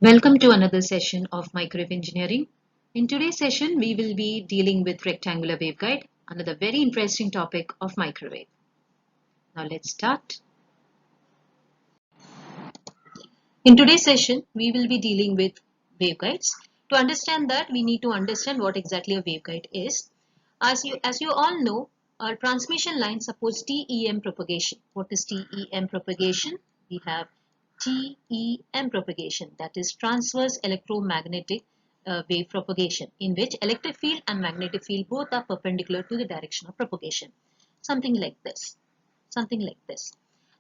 Welcome to another session of Microwave Engineering. In today's session, we will be dealing with rectangular waveguide, another very interesting topic of microwave. Now let's start. In today's session, we will be dealing with waveguides. To understand that, we need to understand what exactly a waveguide is. As you all know, our transmission line supports TEM propagation. What is TEM propagation? We have TEM propagation, that is transverse electromagnetic wave propagation, in which electric field and magnetic field both are perpendicular to the direction of propagation. Something like this. Something like this.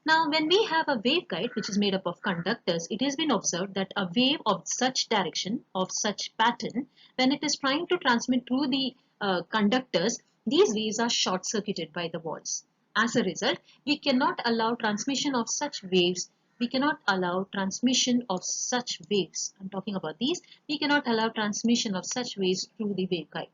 Now, when we have a waveguide which is made up of conductors, it has been observed that a wave of such direction, of such pattern, when it is trying to transmit through the conductors, these waves are short-circuited by the walls. As a result, we cannot allow transmission of such waves. We cannot allow transmission of such waves. I'm talking about these. We cannot allow transmission of such waves through the waveguide.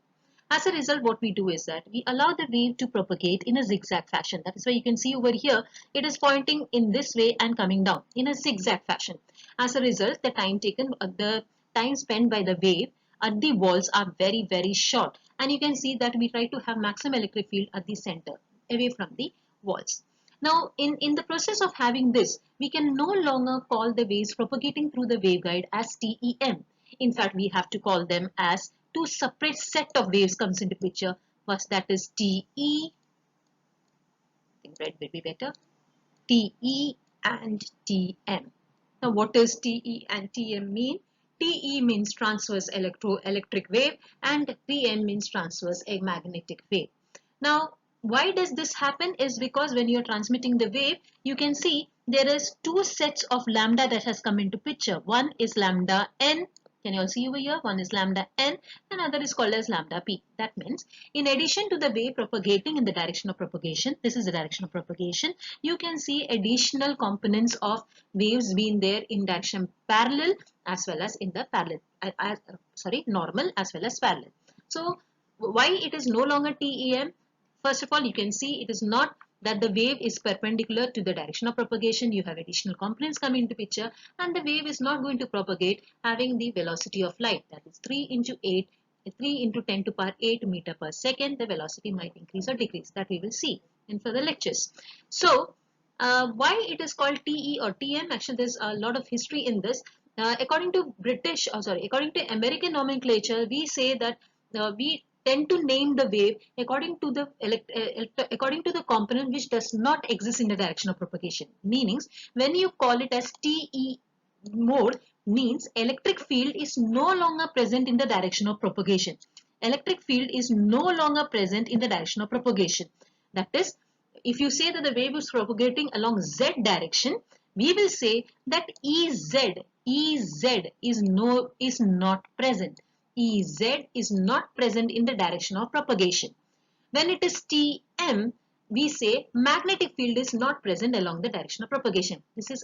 As a result, what we do is that we allow the wave to propagate in a zigzag fashion. That is why you can see over here, it is pointing in this way and coming down in a zigzag fashion. As a result, the time spent by the wave at the walls are very, very short. And you can see that we try to have maximum electric field at the center, away from the walls. Now, in the process of having this, we can no longer call the waves propagating through the waveguide as TEM. In fact, we have to call them as two separate set of waves comes into picture. First, that is TE. I think red will be better. TE and TM. Now, what does TE and TM mean? TE means transverse electric wave and TM means transverse magnetic wave. Now, why does this happen is because when you are transmitting the wave, you can see there is two sets of lambda that has come into picture. One is lambda n. Can you all see over here? One is lambda n, another is called as lambda p. That means in addition to the wave propagating in the direction of propagation, this is the direction of propagation, you can see additional components of waves being there in direction parallel as well as in the parallel, normal as well as parallel. So why it is no longer TEM? First of all, you can see it is not that the wave is perpendicular to the direction of propagation. You have additional components coming into picture, and the wave is not going to propagate having the velocity of light, that is 3 into 10 to power 8 meter per second. The velocity might increase or decrease, that we will see in further lectures. So why it is called TE or TM? Actually, there's a lot of history in this. According to American nomenclature, we say that we tend to name the wave according to the component which does not exist in the direction of propagation. Meaning, when you call it as TE mode, means electric field is no longer present in the direction of propagation. Electric field is no longer present in the direction of propagation. That is, if you say that the wave is propagating along z direction, we will say that Ez is not present. Ez is not present in the direction of propagation. When it is Tm, we say magnetic field is not present along the direction of propagation. This is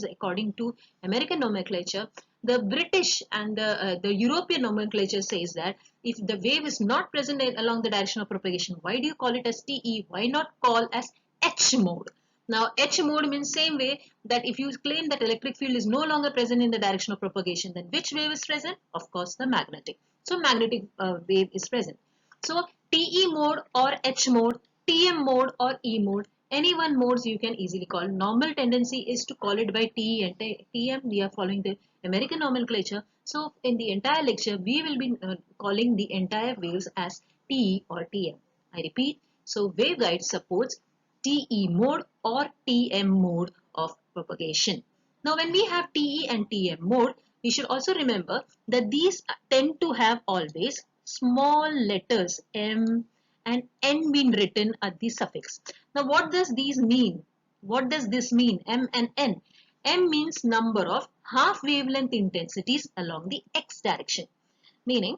according to American nomenclature. The British and the European nomenclature says that if the wave is not present along the direction of propagation, why do you call it as Te? Why not call as H mode? Now, H mode means same way that if you claim that electric field is no longer present in the direction of propagation, then which wave is present? Of course, the magnetic. So, magnetic wave is present. So, TE mode or H mode, TM mode or E mode, any one modes you can easily call. Normal tendency is to call it by TE and TM. We are following the American nomenclature. So, in the entire lecture, we will be calling the entire waves as TE or TM. I repeat, so waveguide supports TE mode or TM mode of propagation. Now, when we have TE and TM mode, we should also remember that these tend to have always small letters M and N being written at the suffix. Now, what does these mean? What does this mean? M and N. M means number of half wavelength intensities along the X direction. Meaning,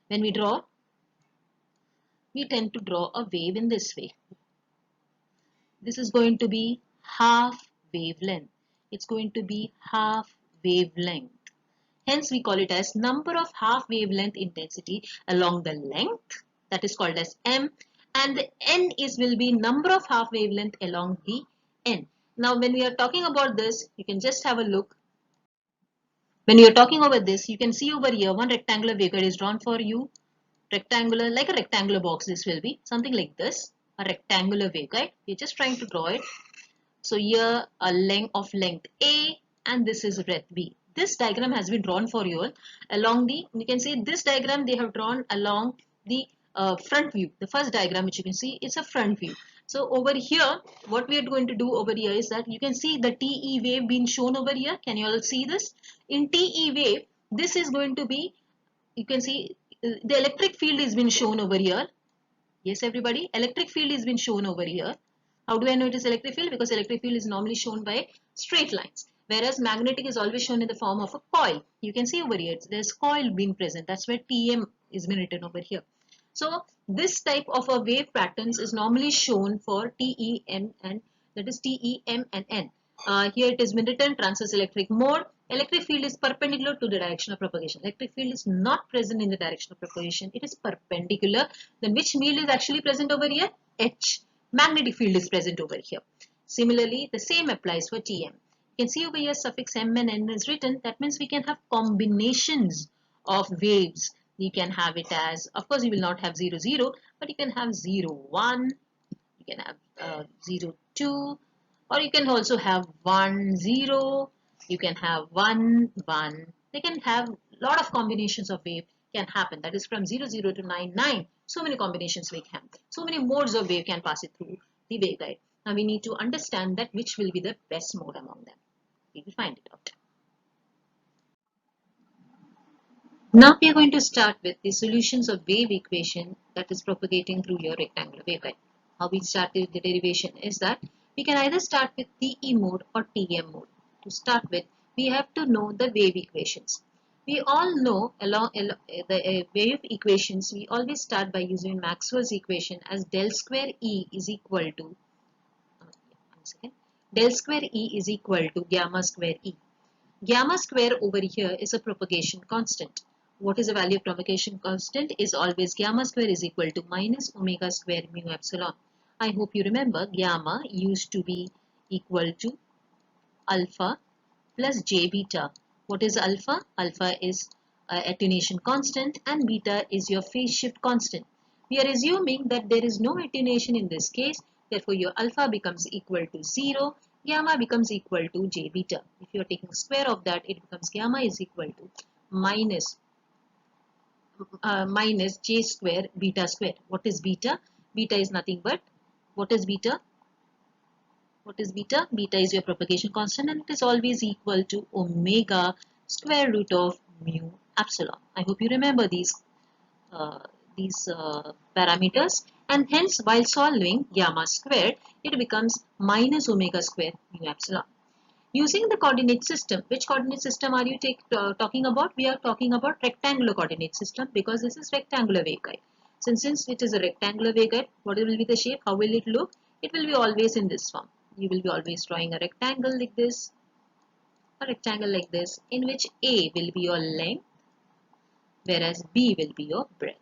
when we tend to draw a wave in this way. This is going to be half wavelength. It's going to be half wavelength. Hence, we call it as number of half wavelength intensity along the length. That is called as M. And the N will be number of half wavelength along the N. Now, when we are talking about this, you can just have a look. When you're talking over this, you can see over here one rectangular waveguide is drawn for you. Rectangular, like a rectangular box, this will be something like this, a rectangular waveguide. We're just trying to draw it. So here a length A and this is breadth B. This diagram has been drawn for you all along the, you can see this diagram they have drawn along the front view. The first diagram which you can see, it's a front view. So over here, what we are going to do over here is that you can see the TE wave being shown over here. Can you all see this? In TE wave, this is going to be, you can see the electric field is been shown over here. Yes, everybody, electric field is been shown over here. How do I know it is electric field? Because electric field is normally shown by straight lines, whereas magnetic is always shown in the form of a coil. You can see over here, there's coil being present. That's where TM is been written over here. So this type of a wave patterns is normally shown for TEM, and that is TEM and N. Here it is been written transverse electric mode. Electric field is perpendicular to the direction of propagation. Electric field is not present in the direction of propagation. It is perpendicular. Then which field is actually present over here? H. Magnetic field is present over here. Similarly, the same applies for TM. You can see over here suffix M and N is written. That means we can have combinations of waves. You can have it as, of course you will not have 0, 0, but you can have 0, 1, you can have 0, 2, or you can also have 1, 0, you can have 1, 1. They can have lot of combinations of wave can happen. That is from 0, 0 to 9, 9. So many combinations we can. So many modes of wave can pass it through the waveguide. Now we need to understand that which will be the best mode among them. We will find it out. Now we are going to start with the solutions of wave equation that is propagating through your rectangular waveguide. How we start with the derivation is that we can either start with TE mode or TM mode. To start with, we have to know the wave equations. We all know along the wave equations, we always start by using Maxwell's equation as del square E is equal to del square E is equal to gamma square E. Gamma square over here is a propagation constant. What is the value of propagation constant? Is always gamma square is equal to minus omega square mu epsilon. I hope you remember gamma used to be equal to alpha plus j beta. What is alpha? Alpha is attenuation constant and beta is your phase shift constant. We are assuming that there is no attenuation in this case. Therefore, your alpha becomes equal to 0. Gamma becomes equal to j beta. If you are taking square of that, it becomes gamma is equal to minus j square beta square. What is beta? Beta is nothing but, what is beta? What is beta? Beta is your propagation constant and it is always equal to omega square root of mu epsilon. I hope you remember these parameters, and hence while solving gamma squared, it becomes minus omega square mu epsilon. Using the coordinate system, which coordinate system are you talking about? We are talking about rectangular coordinate system because this is rectangular waveguide. Since it is a rectangular waveguide, what will be the shape? How will it look? It will be always in this form. You will be always drawing a rectangle like this, a rectangle like this, in which A will be your length, whereas B will be your breadth.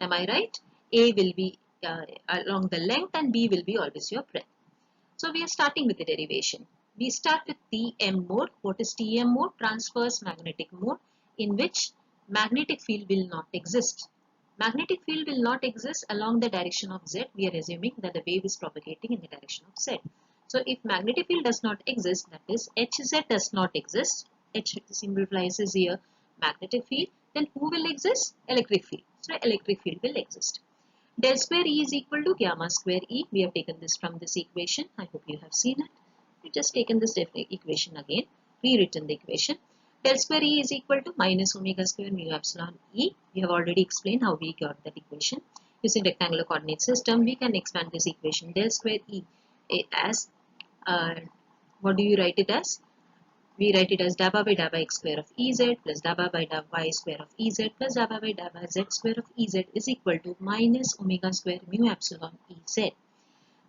Am I right? A will be along the length and B will be always your breadth. So we are starting with the derivation. We start with TM mode. What is TM mode? Transverse magnetic mode, in which magnetic field will not exist. Magnetic field will not exist along the direction of Z. We are assuming that the wave is propagating in the direction of Z. So if magnetic field does not exist, that is Hz does not exist. H symbolizes here magnetic field. Then who will exist? Electric field. So electric field will exist. Del square E is equal to gamma square E. We have taken this from this equation. I hope you have seen it. We've just taken this equation again, rewritten the equation. Del square E is equal to minus omega square mu epsilon E. We have already explained how we got that equation. Using rectangular coordinate system, we can expand this equation. Del square E as, what do you write it as? We write it as dabba by dabba x square of Ez plus dabba by dabba y square of Ez plus dabba by dabba z square of Ez is equal to minus omega square mu epsilon Ez.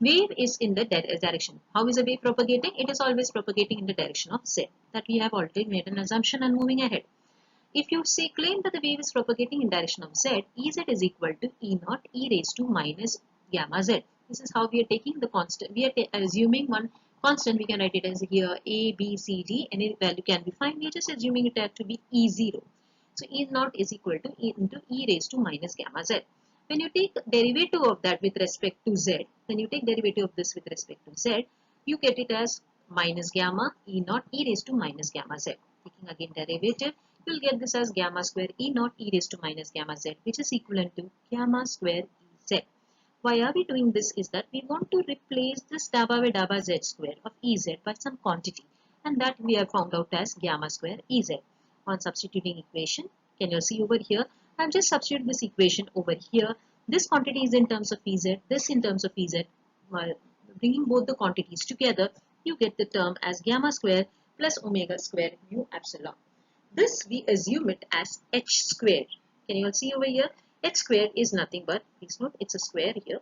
Wave is in the direction. How is a wave propagating? It is always propagating in the direction of Z. That we have already made an assumption and moving ahead. If you say claim that the wave is propagating in direction of Z, Ez is equal to E naught e raised to minus gamma Z. This is how we are taking the constant. We are assuming one constant, we can write it as here a, b, c, d. Any value can be fine. We are just assuming it to be E0. So E naught is equal to E into e raised to minus gamma z. When you take derivative of that with respect to z, when you take derivative of this with respect to z, you get it as minus gamma E naught e raised to minus gamma z. Taking again derivative, you will get this as gamma square E naught e raised to minus gamma z, which is equivalent to gamma square Ez. Why are we doing this is that we want to replace this dabba by dabba z square of Ez by some quantity, and that we have found out as gamma square Ez. On substituting equation, can you see over here? I have just substituted this equation over here. This quantity is in terms of Ez, this in terms of Ez. While bringing both the quantities together, you get the term as gamma square plus omega square mu epsilon. This we assume it as h square. Can you all see over here? H square is nothing but, please note it's a square here.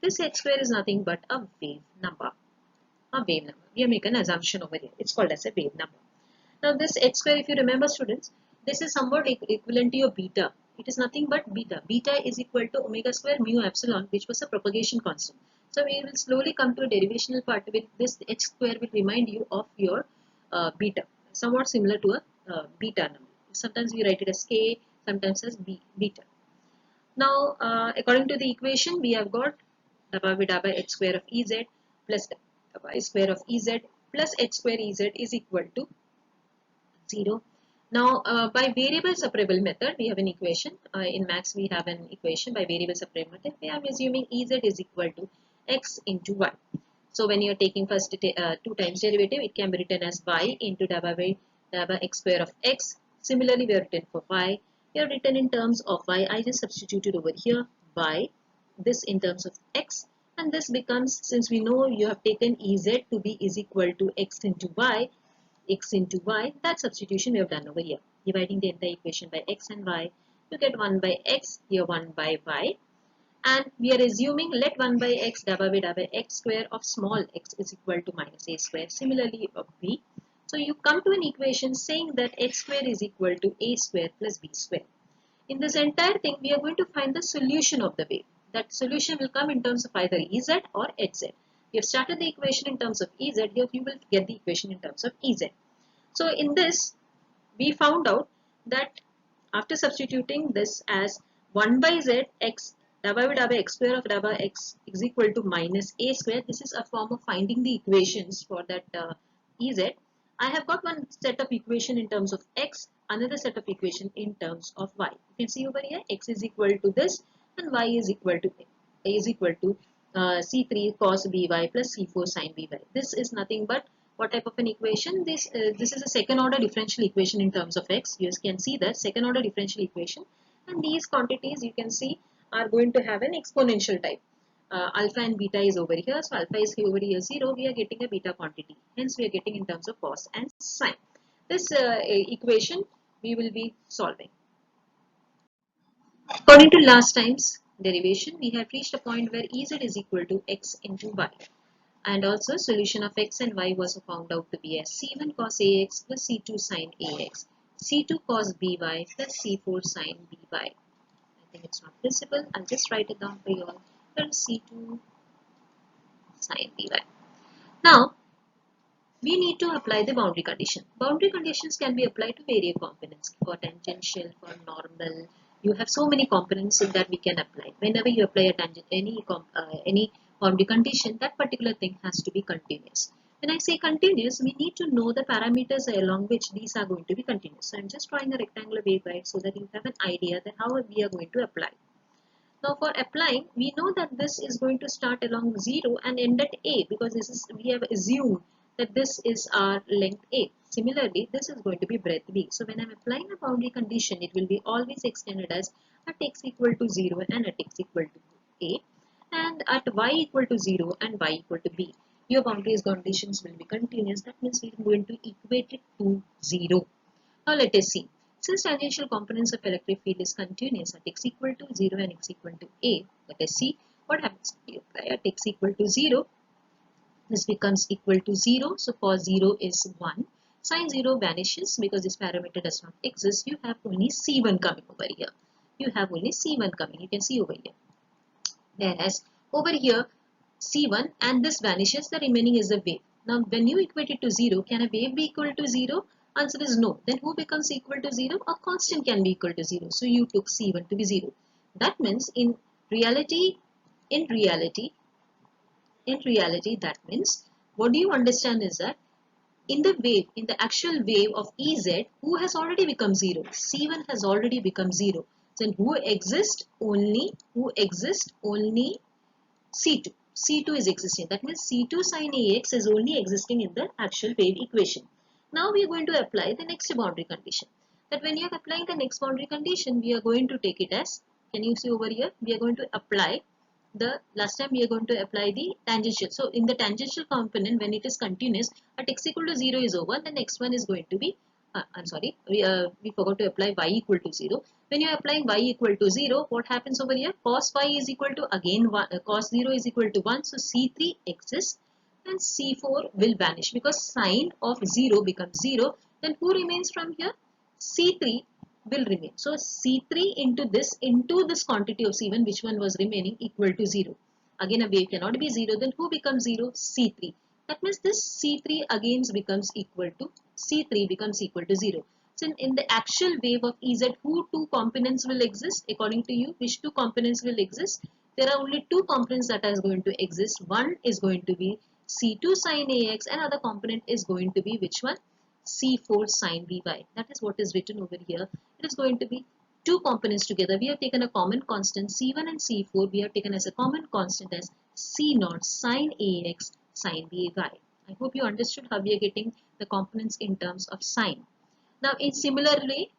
This h square is nothing but a wave number. A wave number. We are making an assumption over here. It's called as a wave number. Now this h square, if you remember students, this is somewhat equivalent to your beta. It is nothing but beta. Beta is equal to omega square mu epsilon, which was a propagation constant. So we will slowly come to a derivational part with this h square will remind you of your beta, somewhat similar to a beta number. Sometimes we write it as k, sometimes as beta. Now, according to the equation, we have got dabba by dabba h square of Ez plus dabba by square of Ez plus h square Ez is equal to 0. Now, by variable separable method, we have an equation. In maths, we have an equation by variable separable method. We are assuming Ez is equal to x into y. So, when you are taking first 2 times derivative, it can be written as y into dabba by dabba x square of x. Similarly, we have written for y. We have written in terms of y. I just substituted over here y. This in terms of x. And this becomes, since we know you have taken Ez to be is equal to x into y, that substitution we have done over here. Dividing the entire equation by x and y, you get 1 by x, here 1 by y. And we are assuming let 1 by x dabba by dabba x square of small x is equal to minus a square. Similarly of b. So you come to an equation saying that x square is equal to a square plus b square. In this entire thing, we are going to find the solution of the wave. That solution will come in terms of either Ez or Hz. We have started the equation in terms of Ez, here you will get the equation in terms of Ez. So in this, we found out that after substituting this as 1 by z x dabba by dabba x square of dabba x is equal to minus a square, this is a form of finding the equations for that Ez. I have got one set of equation in terms of x, another set of equation in terms of y. You can see over here x is equal to this and y is equal to c3 cos by plus c4 sin by. This is nothing but what type of an equation? This is a second order differential equation in terms of x. You can see that second order differential equation, and these quantities you can see are going to have an exponential type. Alpha and beta is over here, so alpha is over here 0, we are getting a beta quantity, hence we are getting in terms of cos and sine. This equation we will be solving. According to last time's derivation, we have reached a point where Ez is equal to x into y, and also solution of x and y was found out to be as c1 cos ax plus c2 sin ax, c2 cos by plus c4 sin by. I think it's not visible, I'll just write it down for you all. C2 sin by. Now, we need to apply the boundary condition. Boundary conditions can be applied to various components. For tangential, for normal, you have so many components that we can apply. Whenever you apply a tangent, any boundary condition, that particular thing has to be continuous. When I say continuous, we need to know the parameters along which these are going to be continuous. So I'm just drawing a rectangular waveguide so that you have an idea that how we are going to apply. Now for applying, we know that this is going to start along 0 and end at A, because this is, we have assumed that this is our length A. Similarly, this is going to be breadth B. So when I'm applying a boundary condition, it will be always extended as at x equal to 0 and at x equal to A, and at y equal to 0 and y equal to B. Your boundary conditions will be continuous. That means we are going to equate it to 0. Now let us see. Since tangential components of electric field is continuous at x equal to 0 and x equal to A, let us see what happens. We apply at x equal to 0. This becomes equal to 0. So cos 0 is 1. Sin 0 vanishes because this parameter does not exist. You have only C1 coming over here. You have only C1 coming. You can see over here. Whereas over here C1 and this vanishes. The remaining is the wave. Now when you equate it to 0, can a wave be equal to 0? Answer is no. Then who becomes equal to 0? A constant can be equal to 0. So you took C1 to be 0. That means reality, in reality, in reality, that means what do you understand is that in the wave, in the actual wave of Ez, who has already become 0? C1 has already become 0. Then who exists only C2. C2 is existing. That means C2 sin AX is only existing in the actual wave equation. Now we are going to apply the next boundary condition. That when you are applying the next boundary condition, we are going to take it as, can you see over here? We are going to apply last time we are going to apply the tangential. So in the tangential component, when it is continuous, at x equal to 0 is over, the next one is going to be, I'm sorry, we forgot to apply y equal to 0. When you are applying y equal to 0, what happens over here? Cos y is equal to, again, cos 0 is equal to 1. So C3 exists and C4 will vanish because sine of 0 becomes 0. Then who remains from here? C3 will remain. So C3 into this quantity of C1, which one was remaining, equal to 0. Again a wave cannot be 0. Then who becomes 0? C3. That means this C3 again becomes equal to 0. So in the actual wave of Ez, who two components will exist? According to you, which two components will exist? There are only two components that are going to exist. One is going to be C2 sin AX, and other component is going to be which one? C4 sin Vy. That is what is written over here. It is going to be two components together. We have taken a common constant C1 and C4. We have taken as a common constant as C0 sin AX sin Vy. I hope you understood how we are getting the components in terms of sign. Now in similar way,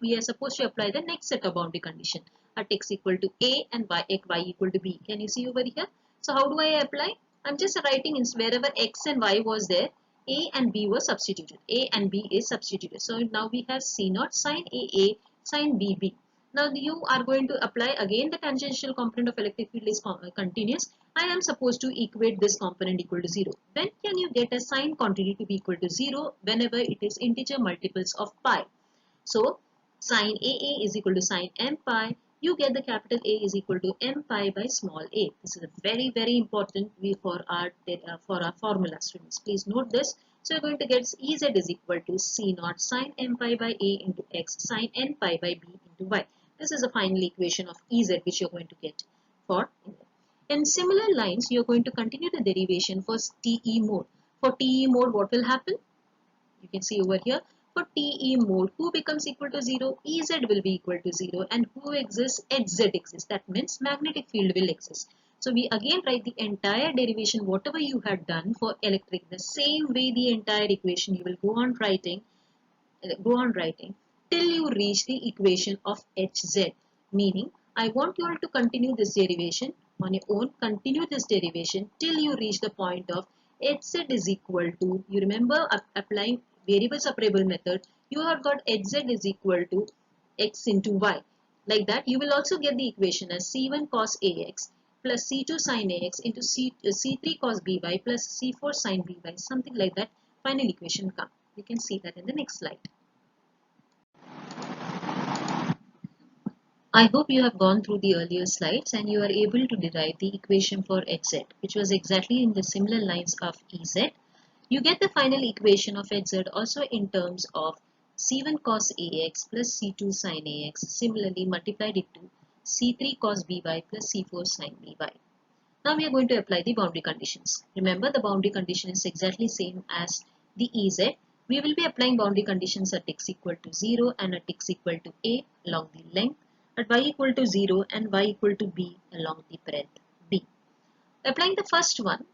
we are supposed to apply the next set of boundary condition at x equal to a and y equal to b. Can you see over here? So how do I apply? I'm just writing in wherever x and y was there, a and b was substituted. A and b is substituted. So now we have C0 sin A sin BB. Now you are going to apply again the tangential component of electric field is continuous. I am supposed to equate this component equal to 0. When can you get a sign quantity to be equal to 0? Whenever it is integer multiples of pi. So sin AA is equal to sin m pi. You get the capital A is equal to m pi by small a. This is a very, very important way for our formula, students. Please note this. So you're going to get Ez is equal to C0 sin m pi by a into x sin n pi by b into y. This is the final equation of Ez which you're going to get for. In similar lines, you're going to continue the derivation for TE mode. For TE mode, what will happen? You can see over here. For TE mode, who becomes equal to 0? Ez will be equal to 0. And who exists? Hz exists. That means magnetic field will exist. So we again write the entire derivation, whatever you had done for electric, the same way the entire equation you will go on writing till you reach the equation of Hz. Meaning, I want you all to continue this derivation on your own. Continue this derivation till you reach the point of Hz is equal to, you remember applying variable separable method, you have got Hz is equal to x into y. Like that, you will also get the equation as C1 cos AX plus C2 sin AX into C3 cos BY plus C4 sin BY, something like that. Final equation come. You can see that in the next slide. I hope you have gone through the earlier slides and you are able to derive the equation for Hz, which was exactly in the similar lines of Ez. You get the final equation of Hz also in terms of C1 cos AX plus C2 sin AX, similarly multiplied it to C3 cos BY plus C4 sin BY. Now we are going to apply the boundary conditions. Remember, the boundary condition is exactly same as the Ez. We will be applying boundary conditions at x equal to 0 and at x equal to a along the length, at y equal to 0 and y equal to b along the breadth b. Applying the first one,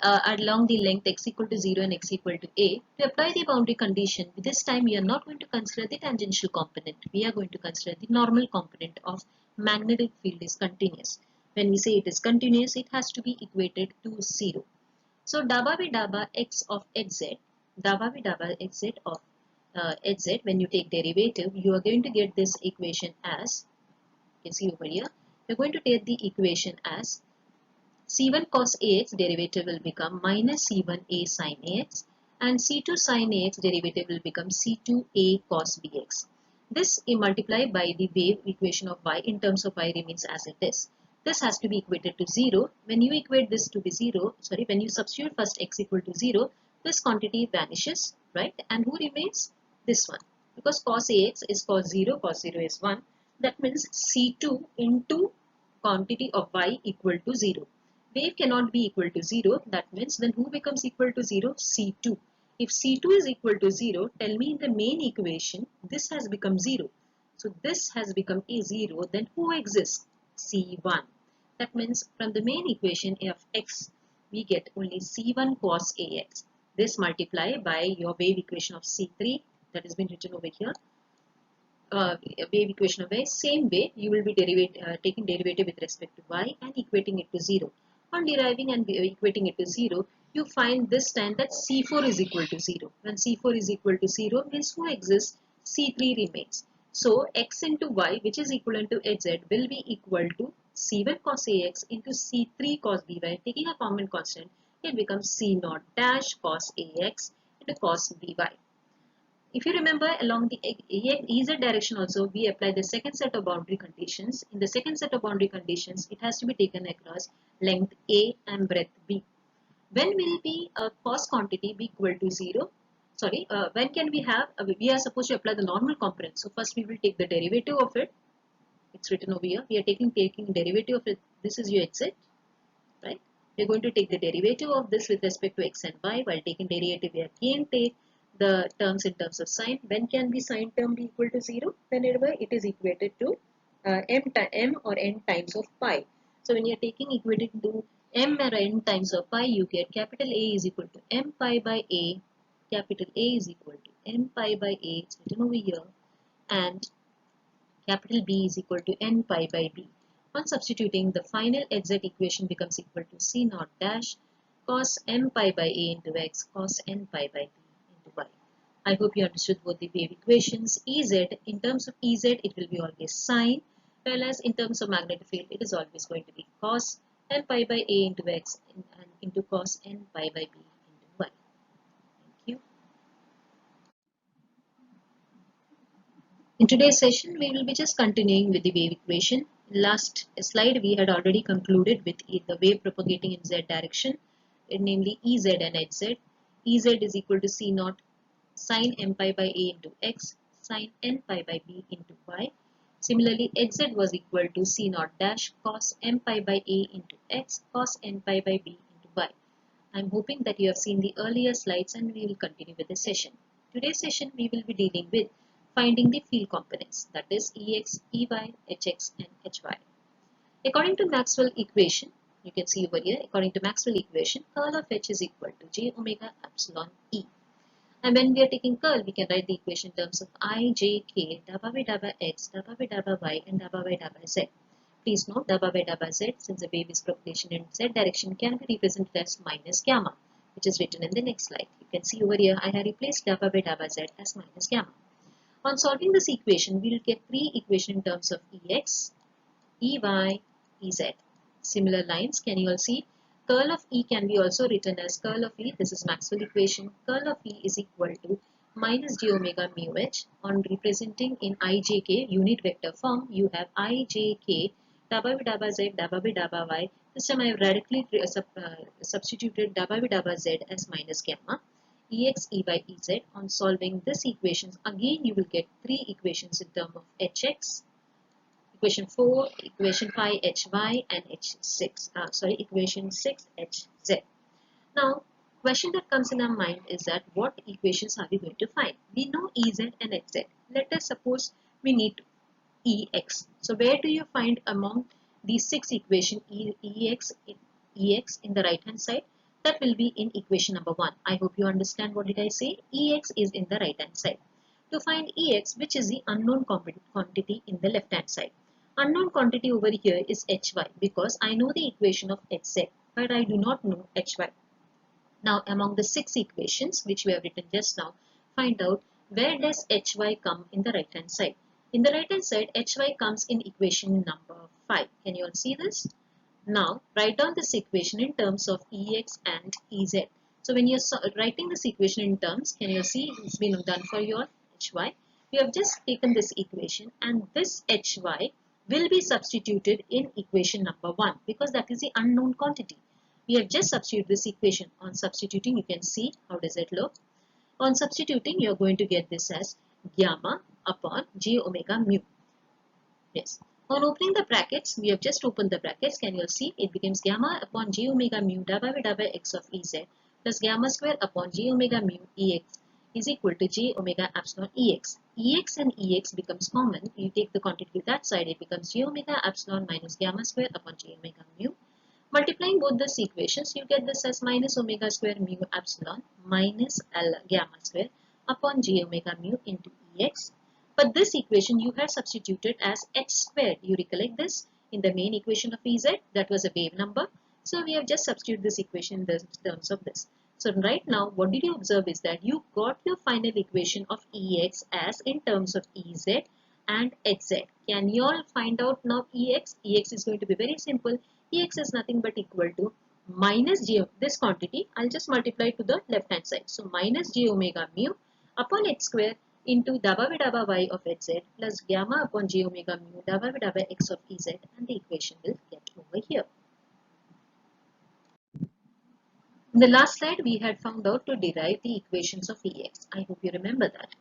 along the length x equal to 0 and x equal to a, to apply the boundary condition, this time we are not going to consider the tangential component. We are going to consider the normal component of magnetic field is continuous. When we say it is continuous, it has to be equated to 0. So daba by daba x of hz, daba by daba xz of hz, when you take derivative, you are going to get this equation as, you can see over here, you are going to take the equation as C1 cos AX derivative will become minus C1A sin AX and C2 sin AX derivative will become C2A cos BX. This multiplied by the wave equation of y in terms of y remains as it is. This has to be equated to 0. When you equate this to be 0, sorry, when you substitute first x equal to 0, this quantity vanishes, right? And who remains? This one. Because cos ax is cos 0 is 1. That means C2 into quantity of y equal to 0. Wave cannot be equal to 0. That means then who becomes equal to 0? C2. If C2 is equal to 0, tell me in the main equation, this has become 0. So this has become a 0. Then who exists? C1. That means from the main equation of x, we get only C1 cos ax. This multiply by your wave equation of C3 that has been written over here. Wave equation of y, same way you will be taking derivative with respect to y and equating it to 0. On deriving and equating it to 0, you find this time that C4 is equal to 0. When C4 is equal to 0 means who exists? C3 remains. So x into y, which is equivalent to hz, will be equal to C1 cos ax into C3 cos by. Taking a common constant, it becomes C0 dash cos ax into cos by. If you remember, along the EZ direction also, we apply the second set of boundary conditions. In the second set of boundary conditions, it has to be taken across length A and breadth B. When will be a cos quantity be equal to 0? Sorry, when can we have, we are supposed to apply the normal component. So first we will take the derivative of it. It's written over here. We are taking derivative of it. This is your exit, right? We are going to take the derivative of this with respect to x and y. While taking derivative, we again take the terms in terms of sign. When can be sign term be equal to 0? Whenever it is equated to m or n times of pi. So when you are taking equated to m or n times of pi, you get capital A is equal to m pi by a. Capital A is equal to m pi by a. It's written over here. And capital B is equal to n pi by b. On substituting, the final exact equation becomes equal to C naught dash cos m pi by a into x cos n pi by b into y. I hope you understood both the wave equations. Ez, in terms of Ez, it will be always sine, whereas in terms of magnetic field, it is always going to be cos n pi by a into x and into cos n pi by b into y. Thank you. In today's session, we will be just continuing with the wave equation. Last slide, we had already concluded with the wave propagating in z direction, namely Ez and Hz. Ez is equal to C naught sine m pi by a into x, sine n pi by b into y. Similarly, Hz was equal to C naught dash cos m pi by a into x, cos n pi by b into y. I am hoping that you have seen the earlier slides and we will continue with the session. Today's session, we will be dealing with finding the field components, that is Ex, Ey, Hx and Hy. According to Maxwell equation, you can see over here, according to Maxwell equation, curl of H is equal to j omega epsilon E. And when we are taking curl, we can write the equation in terms of I, j, k, dabba by dabba x, dabba by dabba y and dabba by dabba z. Please note dabba by dabba z, since the wave is propagation in z direction, can be represented as minus gamma, which is written in the next slide. You can see over here, I have replaced dabba by dabba z as minus gamma. On solving this equation, we will get three equations in terms of Ex, Ey, Ez. Similar lines, can you all see? Curl of E can be also written as curl of E. This is Maxwell equation. Curl of E is equal to minus j omega mu h. On representing in ijk unit vector form, you have ijk dabba by dabba z, dabba by dabba y. This time I have radically substituted dabba by dabba z as minus gamma. Ex, Ey, Ez. On solving this equations, again you will get three equations in terms of Hx, equation 4, equation 5 Hy and H6. Equation 6 Hz. Now, question that comes in our mind is that what equations are we going to find? We know Ez and Hz. Let us suppose we need Ex. So where do you find among these six equations Ex in the right hand side? That will be in equation number 1. I hope you understand what did I say. Ex is in the right hand side. To find Ex, which is the unknown quantity in the left hand side. Unknown quantity over here is Hy because I know the equation of Hz but I do not know Hy. Now among the six equations which we have written just now, find out where does Hy come in the right hand side. In the right hand side, Hy comes in equation number 5. Can you all see this? Now write down this equation in terms of Ex and Ez. So when you are writing this equation in terms, can you see it's been done for your Hy? We have just taken this equation and this Hy will be substituted in equation number 1 because that is the unknown quantity. We have just substituted this equation. On substituting, you can see how does it look. On substituting, you are going to get this as gamma upon j omega mu. Yes. On opening the brackets, we have just opened the brackets. Can you all see? It becomes gamma upon j omega mu by x of Ez plus gamma square upon j omega mu Ex is equal to j omega epsilon Ex. Ex and Ex becomes common. You take the quantity to that side, it becomes j omega epsilon minus gamma square upon j omega mu. Multiplying both these equations, you get this as minus omega square mu epsilon minus L gamma square upon j omega mu into Ex. But this equation you have substituted as h squared. You recollect this in the main equation of Ez, that was a wave number. So we have just substituted this equation in terms of this. So right now, what did you observe is that you got your final equation of Ex as in terms of Ez and Hz. Can you all find out now Ex? Ex is going to be very simple. Ex is nothing but equal to minus j, this quantity, I'll just multiply to the left hand side. So minus j omega mu upon h square into dabba y of hz plus gamma upon j omega mu dabba x of Ez, and the equation will get over here. In the last slide, we had found out to derive the equations of Ex. I hope you remember that.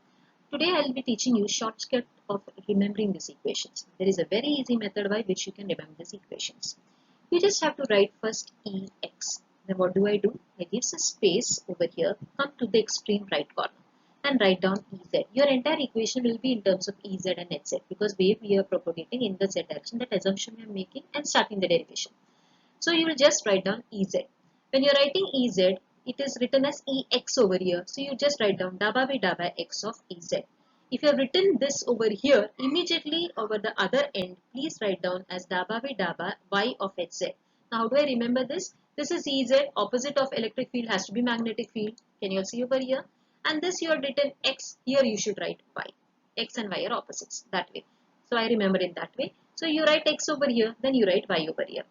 Today, I will be teaching you shortcut of remembering these equations. There is a very easy method by which you can remember these equations. You just have to write first Ex. Then what do? I give a space over here, come to the extreme right corner and write down Ez. Your entire equation will be in terms of Ez and Hz because wave we are propagating in the z direction, that assumption we are making and starting the derivation. So you will just write down Ez. When you are writing Ez, it is written as Ex over here. So you just write down dabba x of Ez. If you have written this over here, immediately over the other end, please write down as dabba y of Hz. Now how do I remember this? This is Ez, opposite of electric field has to be magnetic field. Can you all see over here? And this you have written x, here you should write y. X and y are opposites, that way. So I remember it that way. So you write x over here, then you write y over here.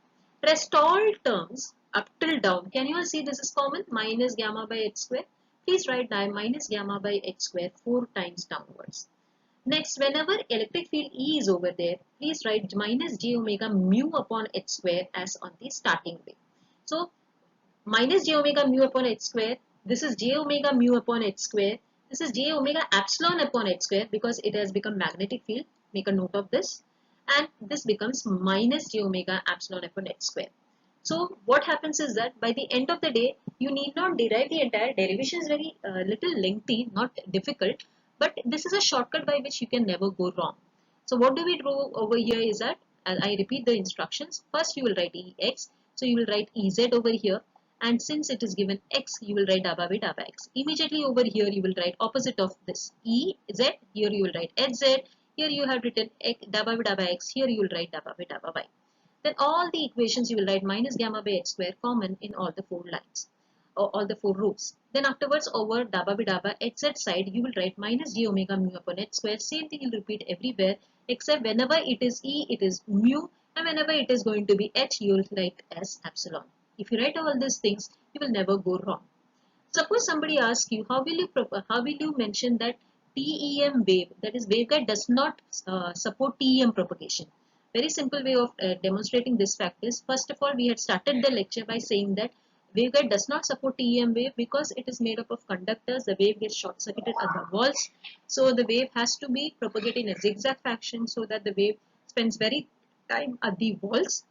Rest all terms up till down. Can you all see this is common? Minus gamma by h square. Please write down minus gamma by h square 4 times downwards. Next, whenever electric field E is over there, please write minus j omega mu upon h square as on the starting way. So, minus j omega mu upon h square, this is j omega mu upon h square, this is j omega epsilon upon h square because it has become magnetic field. Make a note of this. And this becomes minus j omega epsilon upon h square. So what happens is that by the end of the day, you need not derive the entire derivation. Is very little lengthy, not difficult, but this is a shortcut by which you can never go wrong. So what do we do over here is that, I repeat the instructions. First you will write Ex, so you will write Ez over here, and since it is given x, you will write dabba x. Immediately over here you will write opposite of this Ez, here you will write Hz, here you have written dabba x, here you will write dabba y. Then all the equations you will write minus gamma by h square common in all the 4 lines or all the 4 rows. Then afterwards over dabba hz side you will write minus j omega mu upon h square. Same thing you will repeat everywhere except whenever it is e it is mu, and whenever it is going to be h you will write as epsilon. If you write all these things you will never go wrong. Suppose somebody asks you how will you mention that TEM wave, that is waveguide does not support TEM propagation. Very simple way of demonstrating this fact is, first of all, we had started the lecture by saying that waveguide does not support TEM wave because it is made up of conductors. The wave gets short circuited at the walls. So the wave has to be propagated in a zigzag fashion so that the wave spends very time at the walls.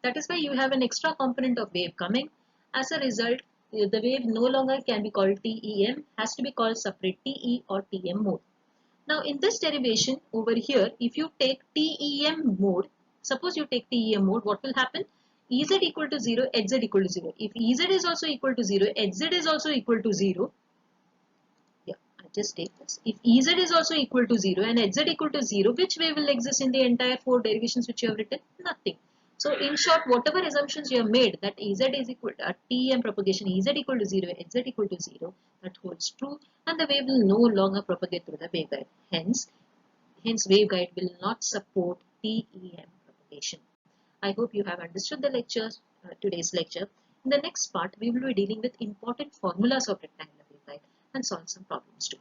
That is why you have an extra component of wave coming. As a result, the wave no longer can be called TEM, has to be called separate TE or TM mode. Now in this derivation over here, if you take TEM mode, suppose you take TEM mode, what will happen? Ez equal to 0, Hz equal to 0. If Ez is also equal to 0, Hz is also equal to 0. Yeah, I just take this. If Ez is also equal to 0 and Hz equal to 0, which wave will exist in the entire 4 derivations which you have written? Nothing. So in short, whatever assumptions you have made that Ez is equal to TEM propagation, Ez equal to 0, Hz equal to 0, that holds true, and the wave will no longer propagate through the waveguide. Hence waveguide will not support TEM propagation. I hope you have understood the lectures, today's lecture. In the next part, we will be dealing with important formulas of rectangular waveguide and solve some problems too.